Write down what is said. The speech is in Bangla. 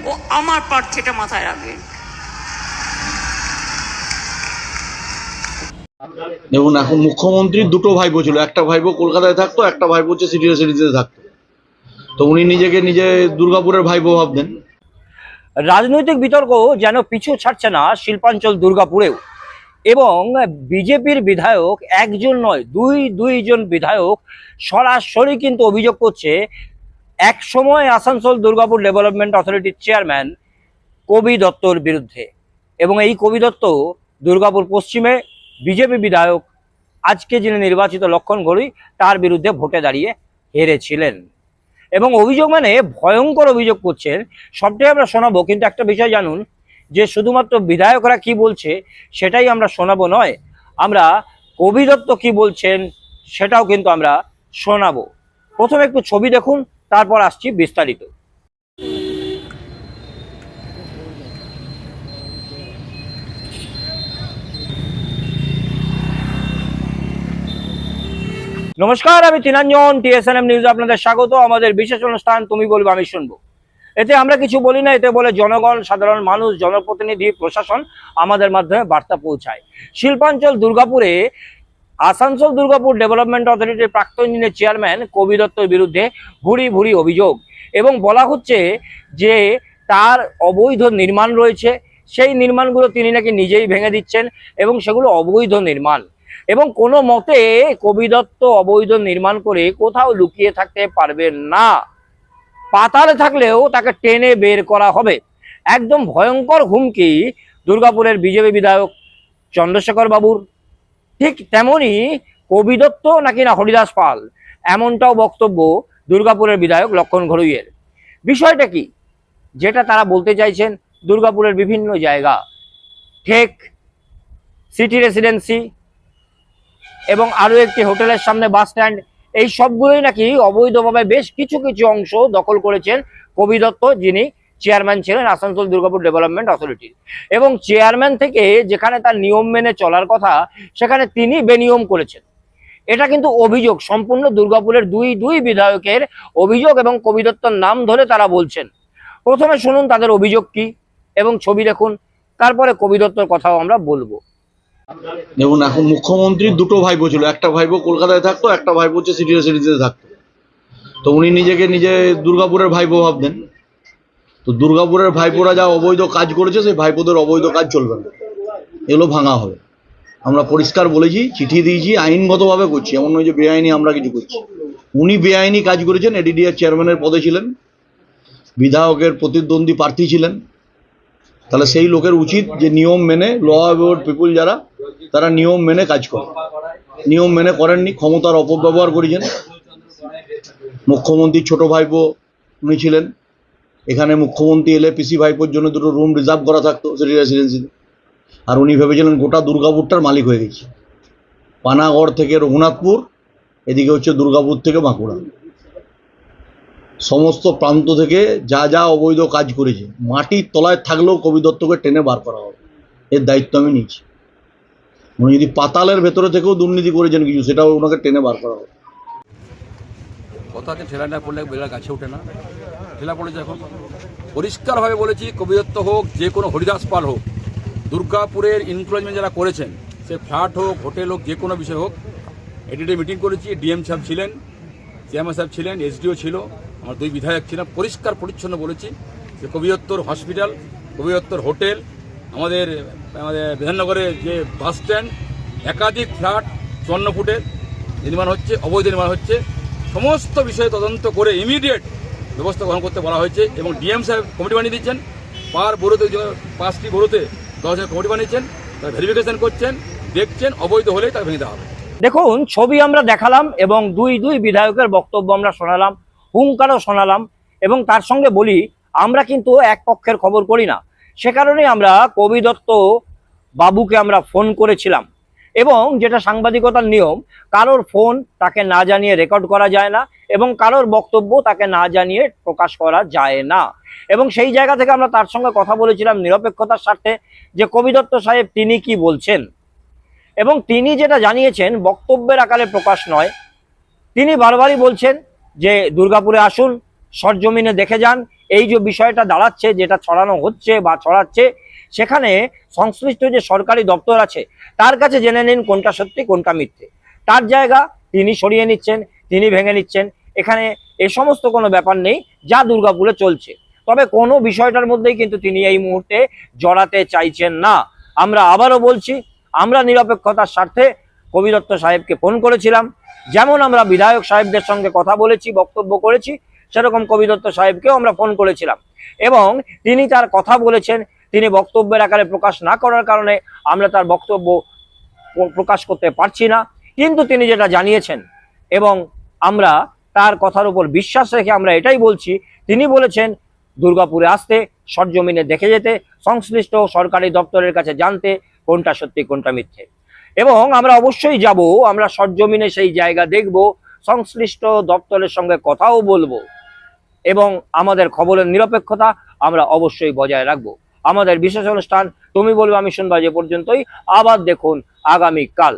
ও আমার প্রার্থীটা মাথায় রাখবে। দেখুন, এখন মুখ্যমন্ত্রীর দুটো ভাইপো ছিল, একটা ভাইপো কলকাতায় থাকতো, একটা ভাইপো হচ্ছে সিটিতে থাকতো। তো উনি নিজেকে নিজে দুর্গাপুরের ভাইপো ভাবতেন। রাজনৈতিক বিতর্ক যেন পিছু ছাড়ছে না শিল্পাঞ্চল দুর্গাপুরেও, এবং বিজেপির বিধায়ক একজন নয়, দুইজন বিধায়ক সরাসরি কিন্তু অভিযোগ করছে এক সময় আসানসোল দুর্গাপুর ডেভেলপমেন্ট অথরিটির চেয়ারম্যান কবি দত্তর বিরুদ্ধে। এবং এই কবি দত্ত দুর্গাপুর পশ্চিমে বিজেপি বিধায়ক, আজকে যিনি নির্বাচিত লক্ষণ ঘড়ুই, তার বিরুদ্ধে ভোটে দাঁড়িয়ে হেরেছিলেন। এবং অভিযোগ মানে ভয়ঙ্কর অভিযোগ করছেন। সবটাই আমরা শোনাবো, কিন্তু একটা বিষয় জানুন যে শুধুমাত্র বিধায়করা কি বলছে সেটাই আমরা শোনাবো নয়, আমরা কবি দত্ত কি বলছেন সেটাও কিন্তু আমরা শোনাবো। প্রথমে একটু ছবি দেখুন, তারপর আসছি বিস্তারিত। নমস্কার, আমি তিনাঞ্জন, TSNM নিউজ আপনাদের স্বাগত। আমাদের বিশেষ অনুষ্ঠান তুমি বলবে আমি শুনবো। এতে আমরা কিছু বলি না, এতে বলে জনগণ, সাধারণ মানুষ, জনপ্রতিনিধি, প্রশাসন আমাদের মাধ্যমে বার্তা পৌঁছায়। শিল্পাঞ্চল দুর্গাপুরে আসানসোল দুর্গাপুর ডেভেলপমেন্ট অথরিটির প্রাক্তন চেয়ারম্যান কবি দত্তর বিরুদ্ধে ভুরি অভিযোগ, এবং বলা হচ্ছে যে তার অবৈধ নির্মাণ রয়েছে, সেই নির্মাণগুলো তিনি নাকি নিজেই ভেঙে দিচ্ছেন এবং সেগুলো অবৈধ নির্মাণ। এবং কোনো মতে কবি দত্ত অবৈধ নির্মাণ করে কোথাও লুকিয়ে থাকতে পারবেন না, পাতালে থাকলেও তাকে টেনে বের করা হবে। একদম ভয়ঙ্কর হুমকি দুর্গাপুরের বিজেপি বিধায়ক চন্দ্রশেখর বাবুর। ঠিক তেমনি কবি দত্ত নাকি না হরিদাস পাল, এমনটাও বক্তব্য দুর্গাপুরের বিধায়ক লক্ষণ ঘড়ুইয়ের। বিষয়টা কি যেটা তারা বলতে চাইছেন, দুর্গাপুরের বিভিন্ন জায়গা, ঠেক, সিটি রেসিডেন্সি এবং আরও একটি হোটেলের সামনে বাস স্ট্যান্ড, এই সবগুলোই নাকি অবৈধভাবে বেশ কিছু অংশ দখল করেছেন কবি দত্ত, যিনি চেয়ারম্যান ছিলেন আসানসোল দুর্গাপুর ডেভেলপমেন্ট অথরিটির। এবং চেয়ারম্যান থেকে যেখানে তার নিয়ম মেনে চলার কথা, সেখানে তিনি বেনিয়ম করেছেন। এটা কিন্তু অভিযোগ, সম্পূর্ণ দুর্গাপুরের দুই বিধায়কের অভিযোগ, এবং কবি দত্তর নাম ধরে তারা বলছেন। প্রথমে শুনুন তাদের অভিযোগ কি এবং ছবি দেখুন, তারপরে কবি দত্তর কথাও আমরা বলবো। দেখুন, এখন মুখ্যমন্ত্রীর দুটো ভাইপো ছিল, একটা ভাইপো কলকাতায় থাকতো, একটা ভাইপো হচ্ছে সিটিতে থাকতো। তো উনি নিজেকে নিজে দুর্গাপুরের ভাইপো ভাবতেন। তো দুর্গাপুরের ভাইপোরা যা অবৈধ কাজ করেছে, সেই ভাইপোদের অবৈধ কাজ চলবে না, এগুলো ভাঙা হবে। আমরা পরিষ্কার বলেছি, চিঠি দিয়েছি, আইনগতভাবে করছি, এমন নয় যে বেআইনি আমরা কিছু করছি। উনি বেআইনি কাজ করেছেন, এডিডিআর চেয়ারম্যানের পদে ছিলেন, বিধায়কের প্রতিদ্বন্দ্বী প্রার্থী ছিলেন। তাহলে সেই লোকের উচিত যে নিয়ম মেনে, ল অ্যাবাউট পিপুল যারা, তারা নিয়ম মেনে কাজ করে। নিয়ম মেনে করেননি, ক্ষমতার অপব্যবহার করেছেন। মুখ্যমন্ত্রীর ছোট ভাইপো উনি ছিলেন, এখানে মুখ্যমন্ত্রী এলে পিসি ভাইপোর জন্য দুটো রুম রিজার্ভ করা থাকতো সিটি রেসিডেন্সিতে। আর উনি ভেবেছিলেন গোটা দুর্গাপুরটার মালিক হয়ে গেছে, পানাগড় থেকে রঘুনাথপুর, এদিকে হচ্ছে দুর্গাপুর থেকে বাঁকুড়া, সমস্ত প্রান্ত থেকে যা অবৈধ কাজ করেছে, মাটির তলায় থাকলেও কবি দত্তকে টেনে বার করা হবে, এর দায়িত্ব আমি নিয়েছি। উনি যদি পাতালের ভেতরে থেকেও দুর্নীতি করেছেন কিছু, সেটাও ওনাকে টেনে বার করা হবে। কথাকে ঠেলা না পড়লে বেলা গাছে ওঠে না, ঠেলা পড়েছে। এখন পরিষ্কারভাবে বলেছি, কবি দত্ত হোক, যে কোনো হরিদাস পাল হোক, দুর্গাপুরের ইনক্রোচমেন্ট যারা করেছেন, সে ফ্ল্যাট হোক, হোটেল হোক, যে কোনো বিষয় হোক, এডিডি মিটিং করেছি। ডিএম সাহেব ছিলেন, চেয়ারম্যান সাহেব ছিলেন, এসডিও ছিল, আমার দুই বিধায়ক ছিলেন। পরিষ্কার পরিচ্ছন্ন বলেছি যে কবি দত্তর হসপিটাল, কবি দত্তর হোটেল, আমাদের বিধাননগরের যে বাস স্ট্যান্ড, একাধিক ফ্ল্যাট 54 ফুটের নির্মাণ হচ্ছে, অবৈধ নির্মাণ হচ্ছে। সমস্ত বিষয়ে তদন্ত করে ইমিডিয়েট ব্যবস্থা গ্রহণ করতে বলা হয়েছে। এবং ডিএম সাহেব কমিটি বানিয়ে দিচ্ছেন, পার বড়োতে 5টি বড়োতে 10 জন কমিটি বানিয়েছেন, তারা ভেরিফিকেশন করছেন, দেখছেন, অবৈধ হলেই তাকে ভেঙে দেওয়া হবে। দেখুন, ছবি আমরা দেখালাম এবং দুই বিধায়কের বক্তব্য আমরা শোনালাম, হুঙ্কারও শোনালাম। এবং তার সঙ্গে বলি, আমরা কিন্তু এক পক্ষের খবর করি না, সে কারণেই আমরা কবি দত্ত বাবুকে আমরা ফোন করেছিলাম। এবং যেটা সাংবাদিকতার নিয়ম, কারোর ফোন তাকে না জানিয়ে রেকর্ড করা যায় না, এবং কারোর বক্তব্য তাকে না জানিয়ে প্রকাশ করা যায় না। এবং সেই জায়গা থেকে আমরা তার সঙ্গে কথা বলেছিলাম নিরপেক্ষতার স্বার্থে, যে কবি দত্ত সাহেব তিনি কি বলছেন। এবং তিনি যেটা জানিয়েছেন বক্তব্যের আকারে প্রকাশ নয়, তিনি বারবারই বলছেন যে দুর্গাপুরে আসুন, সরজমিনে দেখে যান, এই যে বিষয়টা দাঁড়াচ্ছে, যেটা ছড়ানো হচ্ছে বা ছড়াচ্ছে, সেখানে সংশ্লিষ্ট যে সরকারি দপ্তর আছে তার কাছে জেনে নিন কোনটা সত্যি কোনটা মিথ্যে। তার জায়গা তিনি সরিয়ে নিচ্ছেন, তিনি ভেঙে নিচ্ছেন। এখানে এ সমস্ত কোনো ব্যাপার নেই যা দুর্গাপুরে চলছে। তবে কোনো বিষয়টার মধ্যেই কিন্তু তিনি এই মুহূর্তে জড়াতে চাইছেন না। আমরা আবারও বলছি, আমরা নিরপেক্ষতার স্বার্থে কবি দত্ত সাহেবকে ফোন করেছিলাম। যেমন আমরা বিধায়ক সাহেবদের সঙ্গে কথা বলেছি, বক্তব্য করেছি, সেরকম কবি দত্ত সাহেবকেও আমরা ফোন করেছিলাম এবং তিনি তার কথা বলেছেন। তিনি বক্তব্যের আকারে প্রকাশ না করার কারণে আমরা তার বক্তব্য প্রকাশ করতে পারছি না, কিন্তু তিনি যেটা জানিয়েছেন এবং আমরা তার কথার উপর বিশ্বাস রেখে আমরা এটাই বলছি, তিনি বলেছেন দুর্গাপুরে আসতে, সরজমিনে দেখে যেতে, সংশ্লিষ্ট সরকারি দপ্তরের কাছে জানতে কোনটা সত্যি কোনটা মিথ্যে। এবং আমরা অবশ্যই যাব, আমরা সরজমিনে সেই জায়গা দেখব, সংশ্লিষ্ট দপ্তরের সঙ্গে কথাও বলবো এবং আমাদের খবরের নিরপেক্ষতা আমরা অবশ্যই বজায় রাখবো। আমাদের বিশেষ অনুষ্ঠান তুমি বলবে আমি শুনবো যে পর্যন্তই। আবার দেখুন আগামীকাল।